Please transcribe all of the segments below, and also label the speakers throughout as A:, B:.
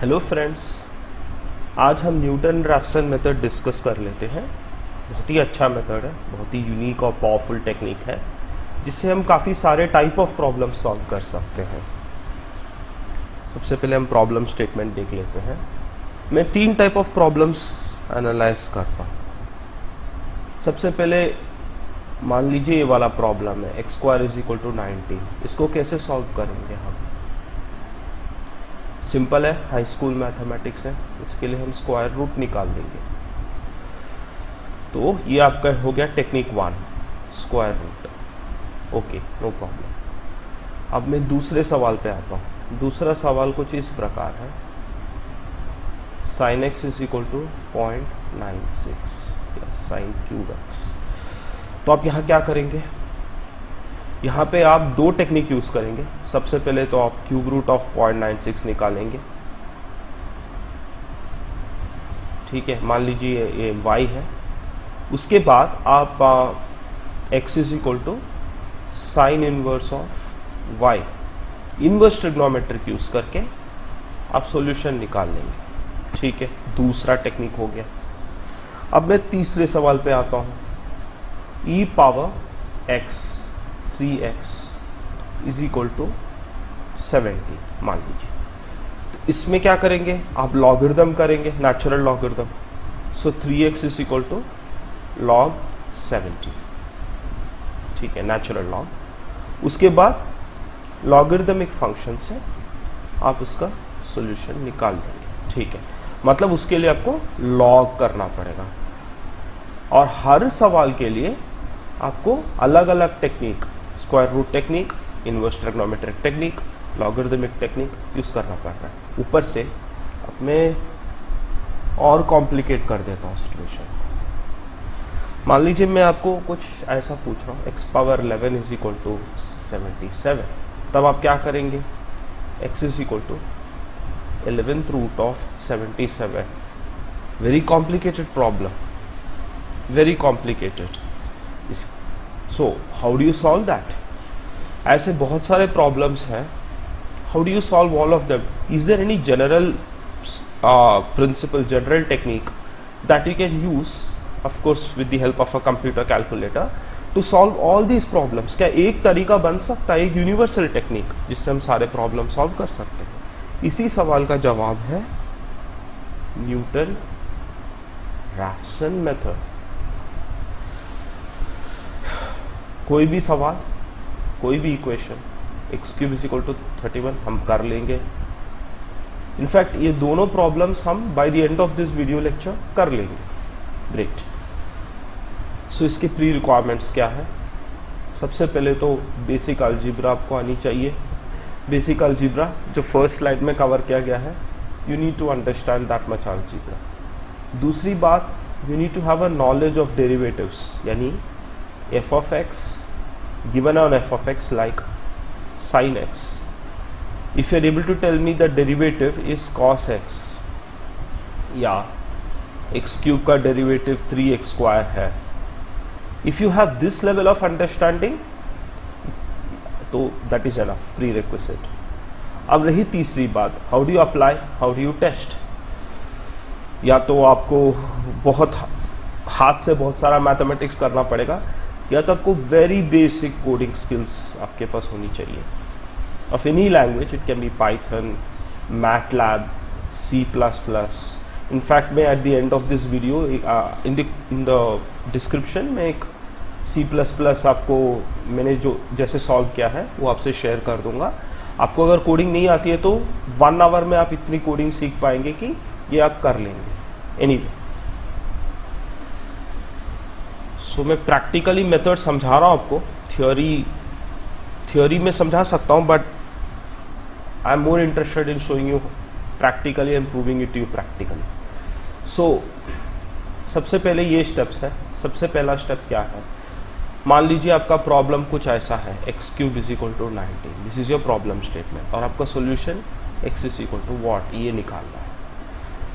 A: Hello friends, आज हम Newton Raphson method discuss कर लेते हैं। बहुत ही अच्छा मेथड है, बहुत ही यूनिक और पावरफुल टेक्निक है जिससे हम काफ़ी सारे टाइप ऑफ प्रॉब्लम सॉल्व कर सकते हैं। सबसे पहले हम प्रॉब्लम स्टेटमेंट देख लेते हैं। मैं 3 टाइप ऑफ प्रॉब्लम्स एनालाइज करता हूँ। सबसे पहले मान लीजिए ये वाला प्रॉब्लम है x² = 19। इसको कैसे सॉल्व करेंगे हम? सिंपल है, हाई स्कूल मैथमेटिक्स है। इसके लिए हम स्क्वायर रूट निकाल देंगे। तो ये आपका हो गया technique 1, square root. Okay, no problem. अब मैं दूसरे सवाल पे आता हूँ। दूसरा सवाल कुछ इस प्रकार है, sin x = 0.96 या sin3x। तो आप यहाँ क्या करेंगे? यहाँ पे आप 2 टेक्निक यूज करेंगे। सबसे पहले तो आप क्यूब रूट ऑफ 0.96 निकालेंगे। ठीक है, मान लीजिए ये y है। उसके बाद आप x = sine inverse of y, inverse trigonometric use करके आप सॉल्यूशन निकाल लेंगे। ठीक है, दूसरा टेक्निक हो गया। अब मैं तीसरे सवाल पे आता हूँ। e पावर x 3x = 70 मान लीजिए। तो इसमें क्या करेंगे? आप लॉगरिदम करेंगे, नेचुरल लॉगरिदम। सो 3x = log 70। ठीक है, नेचुरल लॉग। उसके बाद लॉगरिदमिक फंक्शन से आप उसका सॉल्यूशन निकाल देंगे। ठीक है, मतलब उसके लिए आपको लॉग करना पड़ेगा और हर सवाल के लिए आपको अलग अलग technique, square root technique, inverse trigonometric technique, logarithmic technique use करना पड़ रहा है। ऊपर से अब मैं और कॉम्प्लिकेट कर देता हूँ सिचुएशन। मान लीजिए मैं आपको कुछ ऐसा पूछ रहा हूँ, x⁻11 = 77। तब आप क्या करेंगे? x = 11th root of 77। Very complicated problem, very complicated. So how do you solve that? ऐसे बहुत सारे प्रॉब्लम्स हैं। How do you solve all of them? Is there any general principle, general technique that you can use, of course with the help of a computer calculator, to solve all these problems? क्या एक तरीका बन सकता है, एक universal technique जिससे हम सारे प्रॉब्लम सॉल्व कर सकते हैं? इसी सवाल का जवाब है न्यूटन रैफसन मेथड। कोई भी सवाल, कोई भी इक्वेशन, x³ = 31 हम कर लेंगे। इनफैक्ट ये दोनों प्रॉब्लम्स हम by the end of this video lecture कर लेंगे। ग्रेट। सो इसके प्री रिक्वायरमेंट्स क्या है? सबसे पहले तो बेसिक अलजेब्रा आपको आनी चाहिए। बेसिक अलजेब्रा जो फर्स्ट स्लाइड में कवर किया गया है, you need to understand that much algebra. दूसरी बात, you need to have a knowledge of derivatives, यानी f of x given on f of x like sin x. If you are able to tell me the derivative is cos x या x³ का derivative 3x² है, if you have this level of understanding, तो that is enough, prerequisite. अब रही तीसरी बात, how do you apply, how do you test? या तो आपको बहुत हाथ से बहुत सारा मैथमेटिक्स करना पड़ेगा, या तो आपको वेरी बेसिक कोडिंग स्किल्स आपके पास होनी चाहिए of any language. It can be Python, MATLAB, C++। In fact मैं at the end of this video in the description में एक C++ आपको मैंने जो जैसे सॉल्व किया है वो आपसे शेयर कर दूंगा। आपको अगर कोडिंग नहीं आती है तो 1 आवर में आप इतनी कोडिंग सीख पाएंगे कि ये आप कर लेंगे। एनीवे, सो मैं प्रैक्टिकली मेथड समझा रहा हूँ आपको। थियोरी में समझा सकता हूँ, but I am more interested in showing you practically and proving it you practically. So सबसे पहले ये स्टेप्स है। सबसे पहला स्टेप क्या है? मान लीजिए आपका प्रॉब्लम कुछ ऐसा है, x³ = 19। This is your problem statement और आपका सॉल्यूशन x = what, ये निकालना है।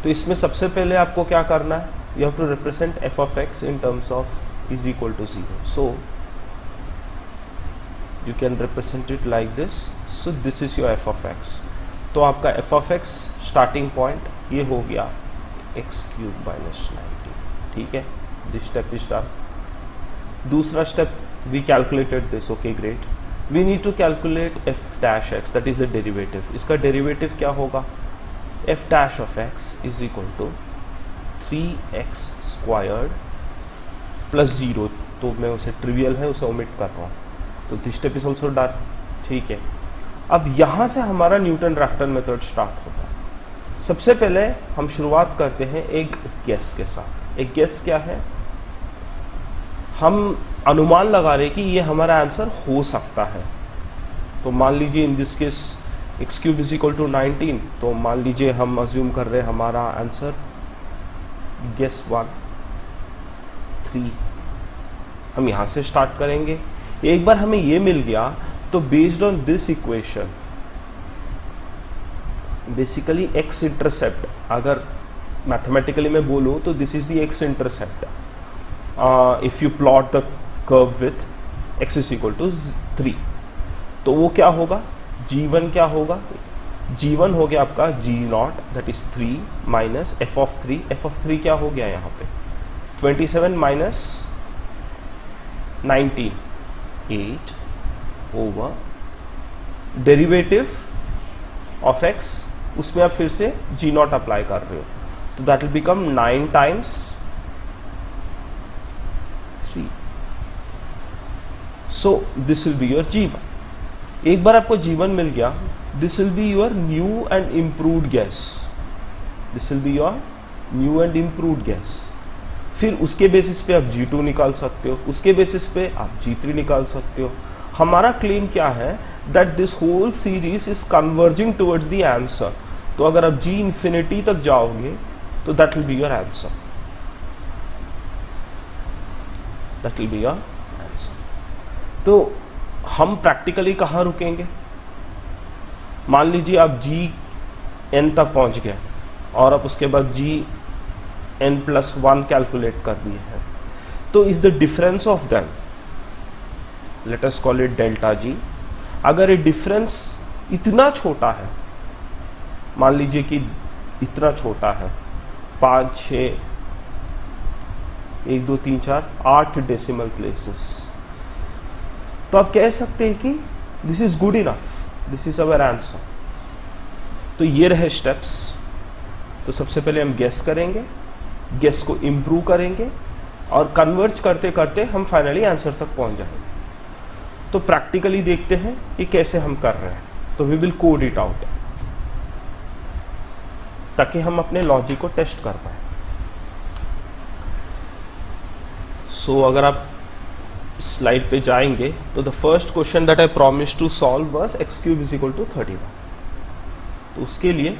A: तो इसमें सबसे पहले आपको क्या करना है? You have to represent f of x in terms of is equal to 0. So you can represent it like this. So this is your f of x. तो आपका f of x starting point ये हो गया x cube minus 90, ठीक है, this step is done. दूसरा step we calculated this, okay great. We need to calculate f dash x, that is the derivative. इसका derivative क्या होगा, f dash of x is equal to 3x squared plus 0, तो मैं उसे trivial है उसे omit कर रहा हूँ, तो this step is also done, ठीक है। अब यहाँ से हमारा न्यूटन रैफ्टन मेथड स्टार्ट होता है। सबसे पहले हम शुरुआत करते हैं एक गेस के साथ। एक गेस क्या है, हम अनुमान लगा रहे कि ये हमारा आंसर हो सकता है। तो मान लीजिए in this case x cube is equal to 19, तो मान लीजिए हम अज्यूम कर रहे हैं हमारा आंसर गेस 1 3। हम यहाँ से स्टार्ट करेंगे। एक बार हमें ये मिल गया तो based on this equation basically x intercept, अगर मैथमेटिकली मैं बोलूँ तो this is the x intercept if you plot the curve with x is equal to 3, तो वो क्या होगा, g1 क्या होगा, g1 हो गया आपका g0 that is 3 minus f of 3। f of 3 क्या हो गया यहाँ पे 27 minus 19 8 over derivative of x, उसमें आप फिर से g0 अप्लाई कर रहे हो, तो that will become 9 times 3, so this will be your g1। एक बार आपको g1 मिल गया, this will be your new and improved gas, this will be your new and improved gas. फिर उसके बेसिस पे आप g2 निकाल सकते हो, उसके बेसिस पे आप g3 निकाल सकते हो। हमारा क्लेम क्या है, that this whole series is converging towards the answer. तो अगर आप g इंफिनिटी तक जाओगे तो that will be your answer, that will be your answer. तो हम प्रैक्टिकली कहाँ रुकेंगे, मान लीजिए आप gn तक पहुंच गए और आप उसके बाद gn+1 कैलकुलेट कर दिए हैं, तो if the difference of them, let us call it delta g, अगर ये डिफरेंस इतना छोटा है, मान लीजिए कि इतना छोटा है 5 6 1 2 3 4 8 डेसिमल प्लेसेस, तो आप कह सकते हैं कि this is good enough, this is our answer. तो ये रहे स्टेप्स। तो सबसे पहले हम गेस करेंगे, गेस को इम्प्रूव करेंगे और कन्वर्ज करते करते हम फाइनली आंसर तक पहुंच जाएंगे। तो प्रैक्टिकली देखते हैं कि कैसे हम कर रहे हैं। तो we will code it out ताकि हम अपने लॉजिक को टेस्ट कर पाए। सो अगर आप स्लाइड पे जाएंगे तो the first question that I promise to solve was x cube is equal to 31। तो उसके लिए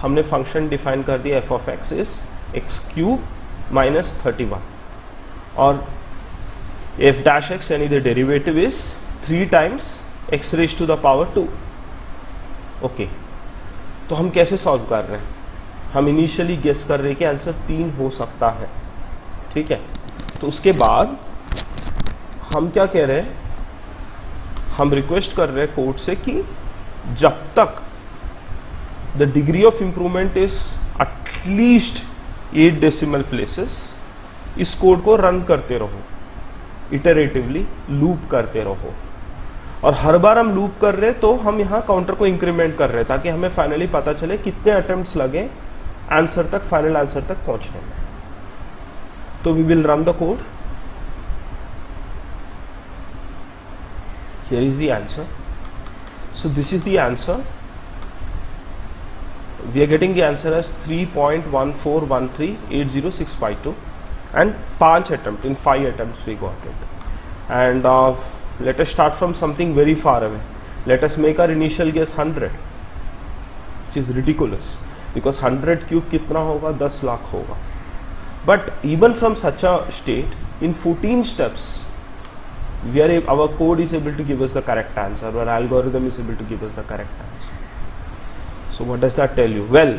A: हमने फंक्शन डिफाइन कर दिया f of x is x cube minus 31 और एफ डैश एक्स यानी the derivative is 3 times x raise to the power 2। Okay, तो हम कैसे सॉल्व कर रहे हैं, हम इनिशियली गेस कर रहे हैं कि आंसर 3 हो सकता है, ठीक है। तो उसके बाद हम क्या कह रहे हैं, हम रिक्वेस्ट कर रहे हैं कोड से कि जब तक the degree of improvement is at least 8 decimal places, इस कोड को रन करते रहो, इटरेटिवली लूप करते रहो। और हर बार हम लूप कर रहे हैं तो हम यहाँ काउंटर को इंक्रीमेंट कर रहे हैं ताकि हमें फाइनली पता चले कितने अटेम्प्ट्स लगे आंसर तक, फाइनल आंसर तक पहुंचने में। तो we will run the code. Here is the answer. So this is the answer. We are getting the answer as 3.14138065 and 5 attempts. In 5 attempts we got it. And let us start from something very far away. Let us make our initial guess 100, which is ridiculous because 100 cube कितना होगा, 10 लाख होगा. But even from such a state, in 14 steps, our code is able to give us the correct answer, our algorithm is able to give us the correct answer. So what does that tell you? Well,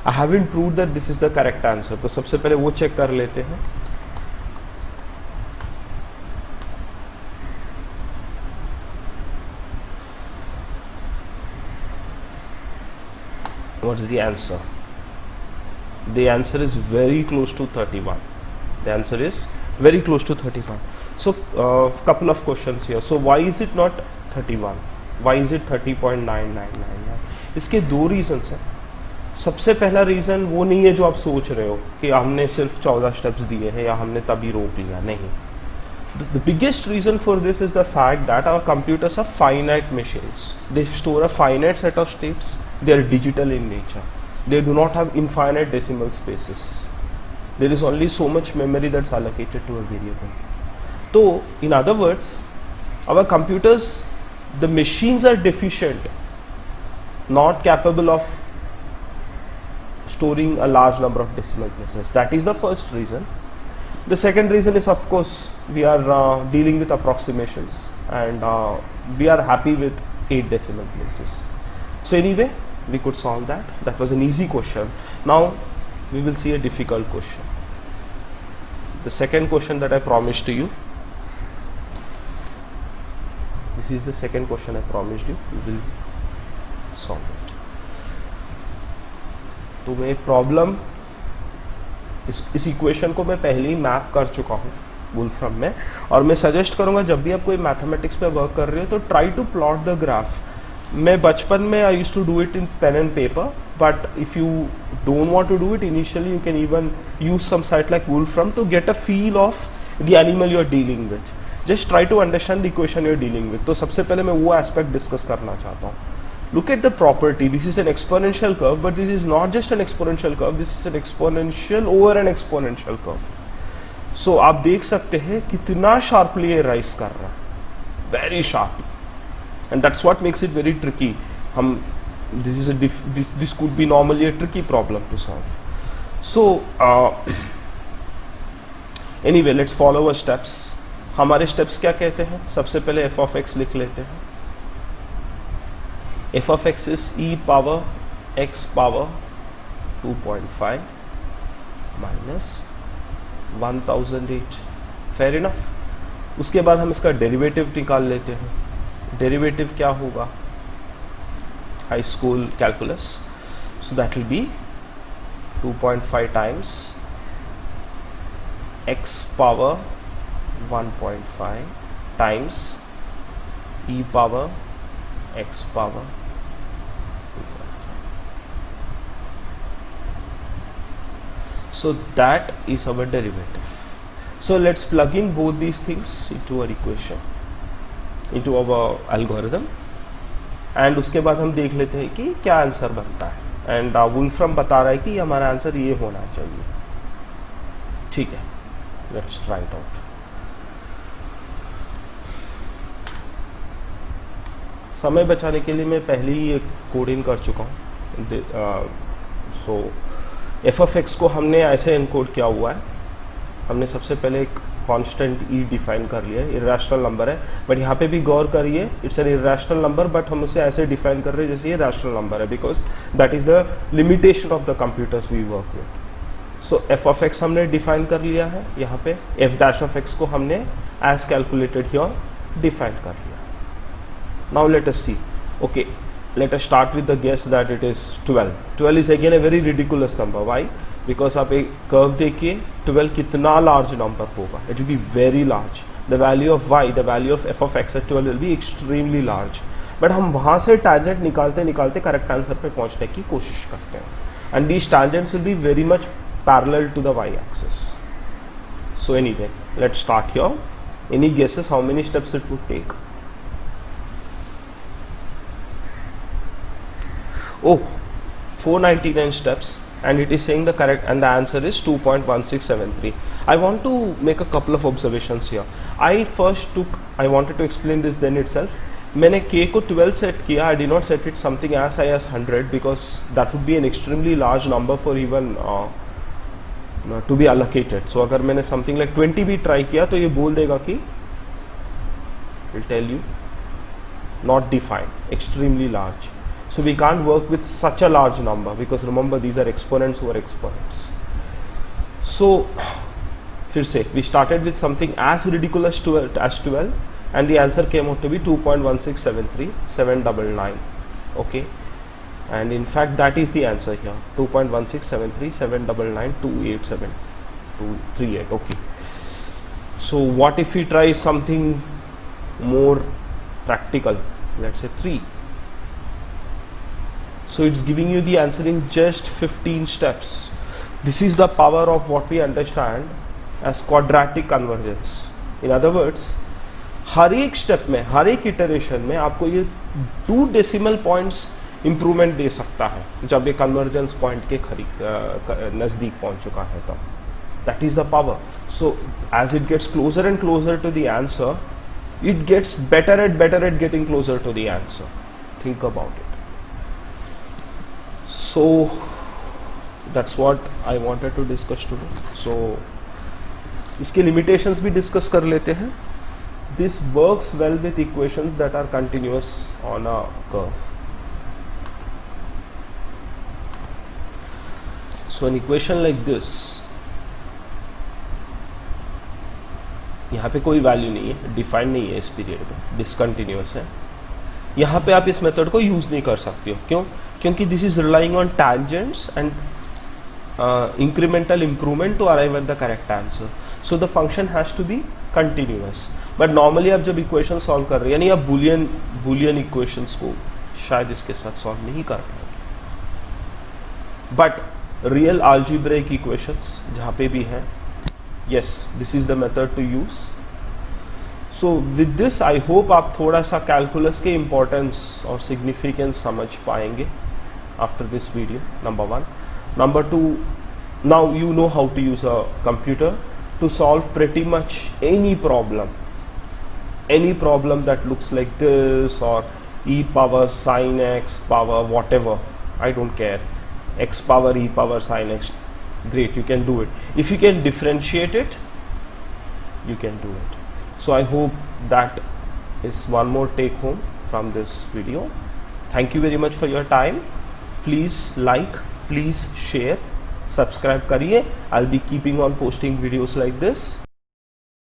A: I haven't proved that this is the correct answer. तो सबसे पहले वो check कर लेते हैं। What's the answer? The answer is very close to 31. The answer is very close to 31. So couple of questions here. So why is it not 31? Why is it 30.9999? इसके दो reasons हैं. सबसे पहला रीजन वो नहीं है जो आप सोच रहे हो कि हमने सिर्फ 14 स्टेप्स दिए हैं या हमने तभी रोक लिया. नहीं. The biggest reason for this is the fact that our computers are finite machines. They store a finite set of states. They are digital in nature. They do not have infinite decimal spaces. There is only so much memory that's allocated to a variable. So, in other words, our computers, the machines are deficient, not capable of storing a large number of decimal places. That is the first reason. The second reason is, of course, we are dealing with approximations, and we are happy with 8 decimal places. So anyway, we could solve that. That was an easy question. Now we will see a difficult question. The second question that I promised to you. This is the second question I promised you. We will solve it. तो मैं problem इस equation को मैं पहले ही map कर चुका हूँ वुल्फ्रम में, और मैं सजेस्ट करूँगा जब भी आप कोई मैथमेटिक्स पे वर्क कर रहे हो तो try to plot the graph. मैं बचपन में I used to do it in pen and paper, but if you don't want to do it initially you can even use some site like Wolfram to get a feel of the animal you are dealing with. Just try to understand the equation you are dealing with. तो सबसे पहले मैं वो aspect discuss करना चाहता हूँ. Look at the property. This is an exponential curve, but this is not just an exponential curve. This is an exponential over an exponential curve. So आप देख सकते हैं कितना sharply ये rise कर रहा है. Very sharp. And that's what makes it very tricky. This could be normally a tricky problem to solve. So anyway, let's follow our steps. हमारे steps क्या कहते हैं? सबसे पहले f of x लिख लेते हैं. f of x is e power x power 2.5 minus 1008. Fair enough. उसके बाद हम इसका डेरिवेटिव निकाल लेते हैं. डेरिवेटिव क्या होगा? High school calculus. So that will B 2.5 times x power 1.5 times e power x power. So that is our derivative. So let's plug in both these things into our equation, into our algorithm, and उसके बाद हम देख लेते हैं कि क्या answer बनता है. एंड वुल्फ्रम बता रहा है कि हमारा आंसर ये होना चाहिए. ठीक है, लेट्स ट्राई इट आउट. समय बचाने के लिए मैं पहले ही एक कोडिंग कर चुका हूँ. सो एफ ऑफ एक्स को हमने ऐसे इनकोड किया हुआ है. हमने सबसे पहले एक कांस्टेंट ई डिफाइन कर लिया है. इरेशनल नंबर है, बट यहाँ पे भी गौर करिए, it's an irrational number, but हम उसे ऐसे डिफाइन कर रहे हैं जैसे ये रैशनल नंबर है, because that is the limitation of the computers we work with. So f of x हमने डिफाइन कर लिया है. यहाँ पे एफ डैश ऑफ एक्स को हमने एज कैलकुलेटेड हियर डिफाइन कर लिया. Now let us see. Okay, let us start with the guess that it is 12. 12 is again a very ridiculous number. Why? Because आप एक कर्व देखिए, 12 कितना large number होगा. It will be very large. The value of y, the value of f of x at 12 will be extremely large. But हम वहाँ से tangent निकालते निकालते करेक्ट आंसर पे पहुँचने की कोशिश करते हैं. And these tangents will be very much parallel to the y-axis. So anyway, let's start here. Any guesses how many steps it would take? Oh, 499 steps, and it is saying the correct, and the answer is 2.1673. I want to make a couple of observations here. I wanted to explain this then itself. मैंने k को 12 set किया. I did not set it something as high as 100 because that would be an extremely large number for even to be allocated. So अगर मैंने something like 20 भी try किया तो ये बोल देगा कि will tell you not defined, extremely large. So we can't work with such a large number because remember these are exponents over exponents. So फिर से we started with something as ridiculous as 12 and the answer came out to be 2.1673, 799. Okay. and in fact that is the answer here, 2.1673799287238. Okay, so what if we try something more practical, let's say 3. So it's giving you the answer in just 15 steps. This is the power of what we understand as quadratic convergence. In other words, हर एक step में, हर एक iteration में आपको ये 2 decimal points improvement दे सकता है जब ये कन्वर्जेंस पॉइंट के नज़दीक पहुंच चुका है तब. That is the power. So as it gets closer and closer to the answer, it gets better at getting closer to the answer. Think about it. So that's what I wanted to discuss today. So इसके limitations भी discuss कर लेते हैं. This works well with equations that are continuous on a curve. So an equation like this, यहाँ पे कोई value नहीं है, डिफाइन नहीं है इस पीरियड में, डिसकंटिन्यूअस है. यहाँ पे आप इस मेथड को यूज नहीं कर सकते हो. क्यों? क्योंकि this is relying on tangents and incremental improvement to arrive at the correct answer. So the function has to be continuous. But normally आप जब इक्वेशन सॉल्व कर रहे हैं, यानी आप बुलियन इक्वेशंस को शायद इसके साथ सॉल्व नहीं कर पाएंगे, बट रियल अलजेब्रिक इक्वेशंस जहाँ पे भी हैं, yes, this is the method to use. So with this I hope आप थोड़ा सा कैलकुलस के इम्पोर्टेंस और सिग्निफिकेंस समझ पाएंगे after this video. Number 1. Number 2, now you know how to use a computer to solve pretty much any problem that looks like this, or e power sin x power whatever, I don't care, x power e power sin x. Great, you can do it. If you can differentiate it, you can do it. So I hope that is one more take home from this video. Thank you very much for your time. Please like, please share, subscribe kariye. I'll be keeping on posting videos like this.